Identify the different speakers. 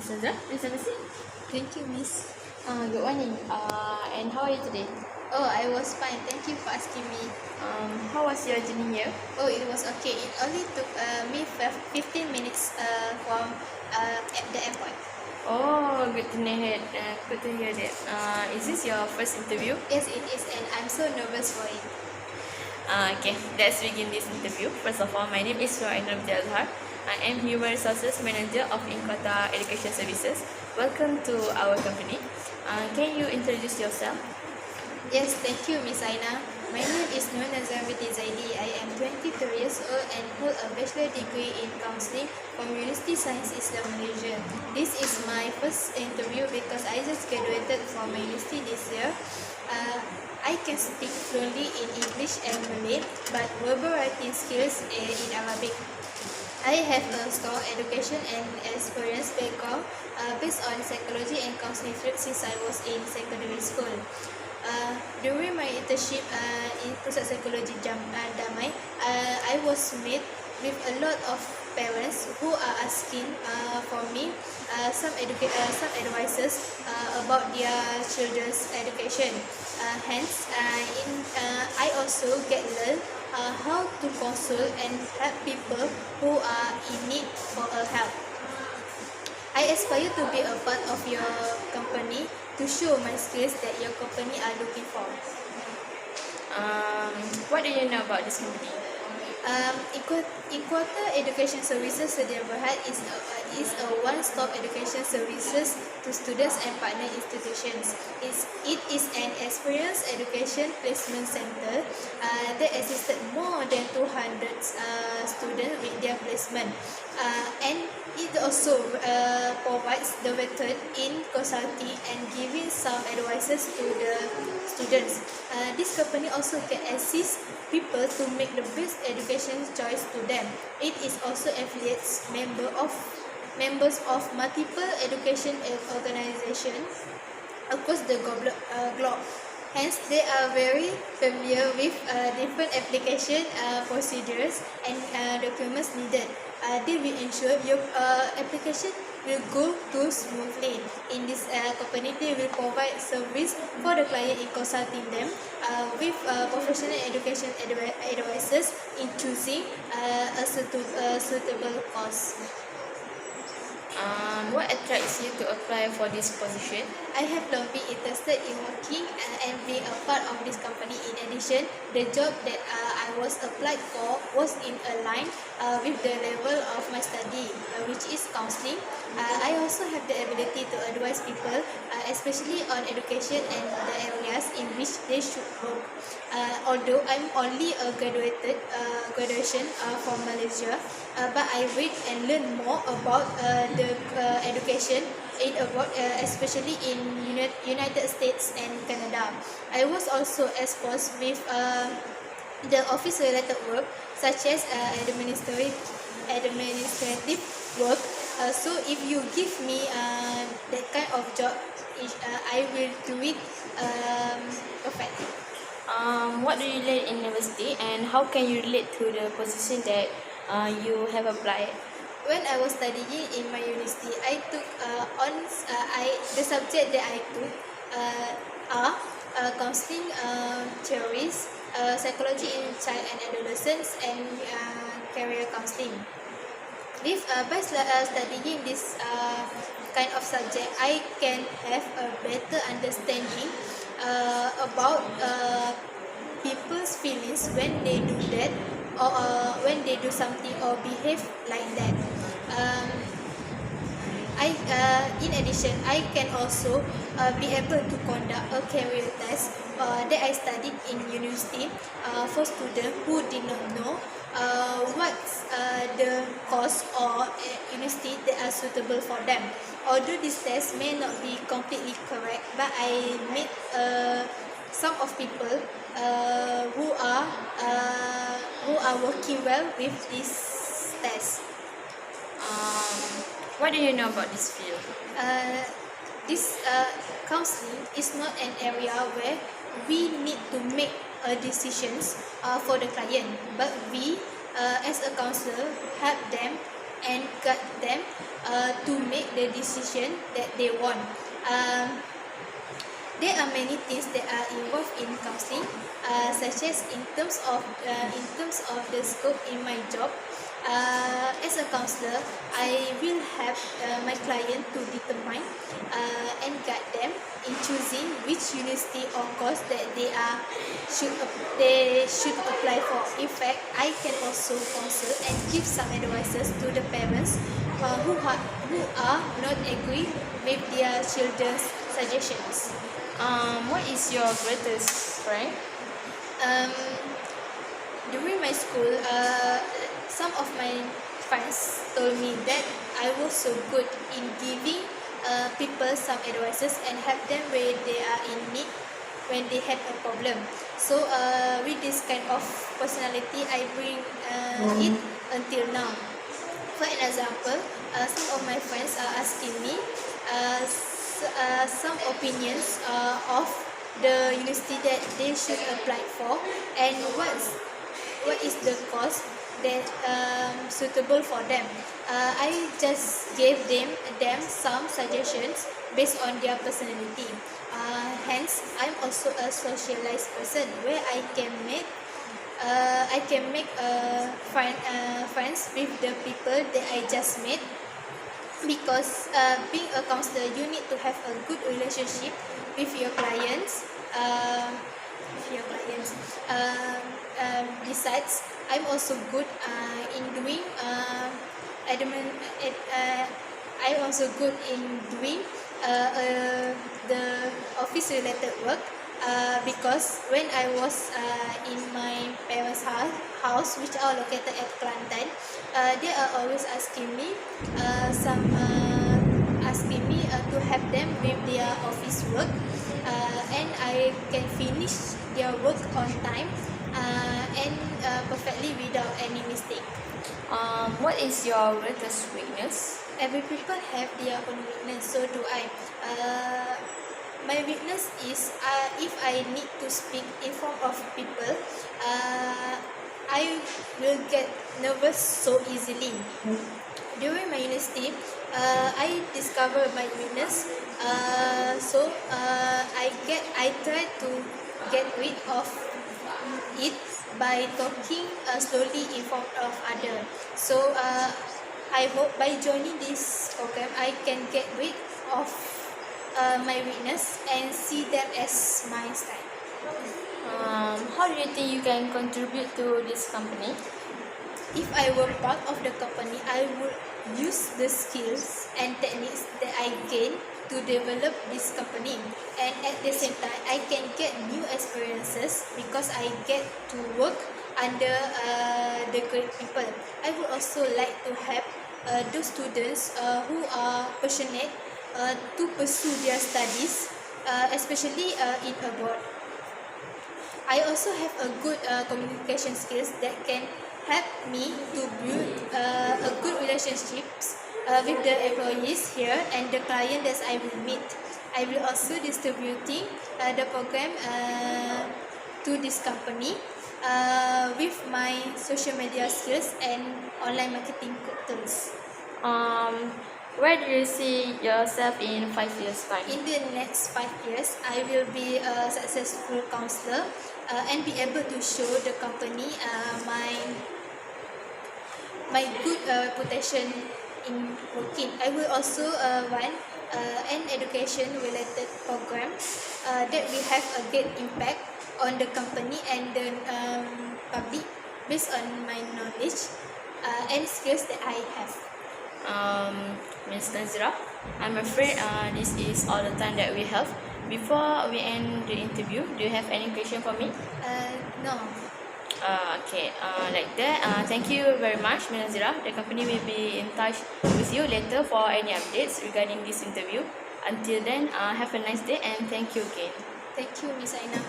Speaker 1: Miss Nazhirah, please have a seat.
Speaker 2: Thank you, Miss.
Speaker 1: Good morning. And how are you today?
Speaker 2: Oh, I was fine. Thank you for asking me.
Speaker 1: How was your journey here?
Speaker 2: Oh, it was okay. It only took me 15 minutes from at the airport.
Speaker 1: Oh, good to hear. Good to hear that. Is this your first interview?
Speaker 2: Yes, it is, and I'm so nervous for it.
Speaker 1: Okay, let's begin this interview. First of all, my name is Nazhirah. I am Human Resources Manager of Inkota Education Services. Welcome to our company. Can you introduce yourself?
Speaker 2: Yes, thank you, Miss Aina. My name is Nazhirah. I am 23 years old and hold a bachelor degree in counseling from University Science Islam Malaysia. This is my first interview because I just graduated from my university this year. I can speak fluently in English and Malay, but verbal writing skills in Arabic. I have a strong education and experience background based on psychology and counseling since I was in secondary school. During my internship in Pusat Psikologi Damai, I was met with a lot of parents who are asking for me some advices about their children's education. Hence, I also get learn how to console and help people who are in need for a help. I aspire to be a part of your company to show my skills that your company are looking for.
Speaker 1: What do you know about this company?
Speaker 2: Inkota Education Services Sedia Berhad is a one-stop education services to students and partner institutions. It is an experienced education placement center that assisted more than 200 students with their placement. And it also provides the method in consulting and giving some advices to the students. This company also can assist people to make the best education choice to them. It is also affiliates members of multiple education organizations across the globe. Hence, they are very familiar with different application procedures and documents needed. They will ensure your application will go too smoothly. In this company, they will provide service for the client in consulting them with professional education advisors in choosing a suitable course.
Speaker 1: What attracts you to apply for this position?
Speaker 2: I have long been interested in working and being a part of this company. In addition, the job that I was applied for was in line with the level of my study, which is counseling. I also have the ability to advise people, especially on education and the areas in which they should work. Although I'm only a graduation from Malaysia, but I read and learn more about the education in abroad, especially in United States and Canada. I was also exposed with the office-related work, such as administrative work. So if you give me that kind of job, I will do it perfect.
Speaker 1: What do you learn in university, and how can you relate to the position that you have applied?
Speaker 2: When I was studying in my university, I took the subject that I took are counseling theories, psychology in child and adolescents, and career counseling. By studying this kind of subject, I can have a better understanding about people's feelings when they do that, or when they do something or behave like that. In addition, I can also be able to conduct a career test that I studied in university for students who did not know what's the course or university that are suitable for them. Although this test may not be completely correct, but I met some of people who are working well with this test.
Speaker 1: What do you know about this field?
Speaker 2: This counseling is not an area where we need to make decisions for the client, but we as a counselor help them and guide them to make the decision that they want. There are many things that are involved in counseling, such as in terms of the scope in my job. As a counselor, I will help my client to determine and guide them in choosing which university or course that they should apply for. In fact, I can also counsel and give some advices to the parents who are not agree with their children's suggestions.
Speaker 1: What is your greatest strength?
Speaker 2: During my school, some of my friends told me that I was so good in giving people some advices and help them when they are in need, when they have a problem. So with this kind of personality, I bring it until now. For an example, some of my friends are asking me some opinions of the university that they should apply for, and what is the course that suitable for them. I just gave them some suggestions based on their personality. Hence, I'm also a socialized person where I can make friends with the people that I just met, because being a counselor, you need to have a good relationship with your clients. Besides, I'm also good in doing I'm also good in doing the office related work, because when I was in my parents' house, which are located at Kelantan, they are always asking me to help them with their office work, and I can finish their work on time and perfectly without any mistake.
Speaker 1: What is your greatest weakness?
Speaker 2: Every people have their own weakness, so do I. My weakness is if I need to speak in front of people, I will get nervous so easily. During my university, I discovered my weakness, so I try to get rid of it by talking slowly in front of others. So I hope by joining this program, I can get rid of my weakness and see them as my strength.
Speaker 1: How do you think you can contribute to this company?
Speaker 2: If I were part of the company, I would use the skills and techniques that I gain to develop this company, and at the same time I can get new experiences because I get to work under the great people. I would also like to help those students who are passionate to pursue their studies, especially in abroad. I also have a good communication skills that can help me to build a good relationships with the employees here and the client that I will meet. I will also distributing the program to this company with my social media skills and online marketing tools.
Speaker 1: Where do you see yourself in 5 years' time?
Speaker 2: In the next 5 years, I will be a successful counselor and be able to show the company my good potential in working. I will also run an education related program that will have a great impact on the company and the public based on my knowledge and skills that I have.
Speaker 1: Ms. Nazhirah, I'm afraid this is all the time that we have. Before we end the interview, do you have any question for me?
Speaker 2: No.
Speaker 1: Okay, like that. Thank you very much, Ms. Nazhirah. The company will be in touch with you later for any updates regarding this interview. Until then, have a nice day and thank you again.
Speaker 2: Thank you, Miss Aina.